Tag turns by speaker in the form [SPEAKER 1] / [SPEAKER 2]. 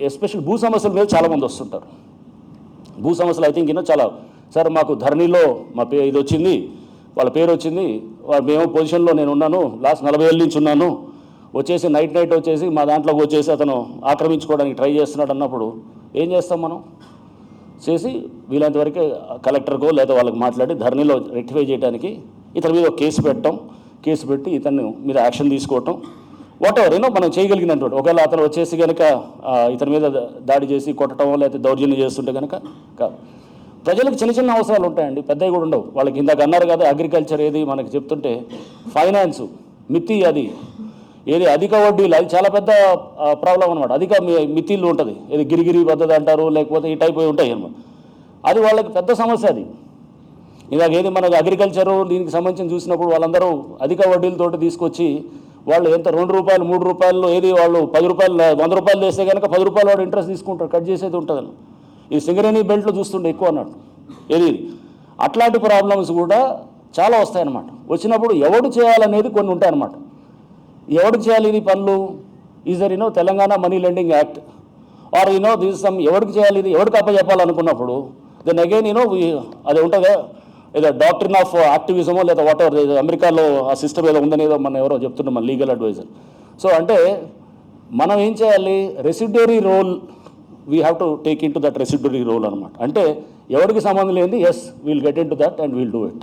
[SPEAKER 1] Special భూ సమస్యల మీద చాలామంది వస్తుంటారు. భూ సమస్యలు ఐ థింక్ చాలా సార్ మాకు ధరణిలో మా ఇది వచ్చింది, వాళ్ళ పేరు వచ్చింది, మేము పొజిషన్లో నేను ఉన్నాను, లాస్ట్ 40 ఏళ్ళ నుంచి ఉన్నాను, వచ్చేసి నైట్ వచ్చేసి మా దాంట్లోకి వచ్చేసి అతను ఆక్రమించుకోవడానికి ట్రై చేస్తున్నాడు అన్నప్పుడు ఏం చేస్తాం మనం? చేసి వీలైనంత వరకు కలెక్టర్కో లేదా వాళ్ళకి మాట్లాడి ధరణిలో రెక్టిఫై చేయడానికి ఇతని మీద ఒక కేసు పెట్టడం, కేసు పెట్టి ఇతన్ని మీద యాక్షన్ తీసుకోవటం, వాట్ ఎవర్ మనం చేయగలిగినటువంటి. ఒకవేళ అతను వచ్చేసి కనుక ఇతని మీద దాడి చేసి కొట్టడం లేకపోతే దౌర్జన్యం చేస్తుంటే కనుక కాదు. ప్రజలకు చిన్న చిన్న అవసరాలు ఉంటాయండి, పెద్దవి కూడా ఉండవు. వాళ్ళకి ఇందాక అన్నారు కదా, అగ్రికల్చర్ ఏది మనకి చెప్తుంటే ఫైనాన్సు మితి, అది ఏది అధిక వడ్డీలు, అది చాలా పెద్ద ప్రాబ్లం అనమాట. అధిక మితిలు ఉంటుంది, ఏది గిరిగిరి పద్ధతి అంటారు, లేకపోతే ఈ టైప్ ఉంటాయి అనమాట. అది వాళ్ళకి పెద్ద సమస్య. అది ఇలాగ ఏది మనకు అగ్రికల్చరు దీనికి సంబంధించి చూసినప్పుడు వాళ్ళందరూ అధిక వడ్డీలతోటి తీసుకొచ్చి వాళ్ళు ఎంత 2 రూపాయలు 3 రూపాయలు ఏది వాళ్ళు 10 రూపాయలు 100 రూపాయలు చేస్తే కనుక 10 రూపాయలు వాడు ఇంట్రెస్ట్ తీసుకుంటారు, కట్ చేసేది ఉంటుందని. ఈ సింగరేణి బెల్ట్లో చూస్తుండే ఎక్కువ అన్నట్టు. ఏది అట్లాంటి ప్రాబ్లమ్స్ కూడా చాలా వస్తాయన్నమాట. వచ్చినప్పుడు ఎవడు చేయాలనేది కొన్ని ఉంటాయన్నమాట. ఎవడు చేయాలి ఇది పనులు? Is there Telangana money lending act or this some ఎవరికి చేయాలి, ఇది ఎవరికి అప్పచెప్పాలనుకున్నప్పుడు దెన్ అగైన్ అది ఉంటుందా ఏదో డాక్టరీన్ ఆఫ్ యాక్టివిజమో లేదా వాట్ ఎవర్, ఏదో అమెరికాలో ఆ సిస్టమ్ ఏదో ఉందని ఏదో మనం ఎవరో చెప్తున్నాం, మన లీగల్ అడ్వైజర్. సో అంటే మనం ఏం చేయాలి? Residuary role we have to take into that residuary role అనమాట. అంటే ఎవరికి సంబంధం లేనిది S will get into that and will do it.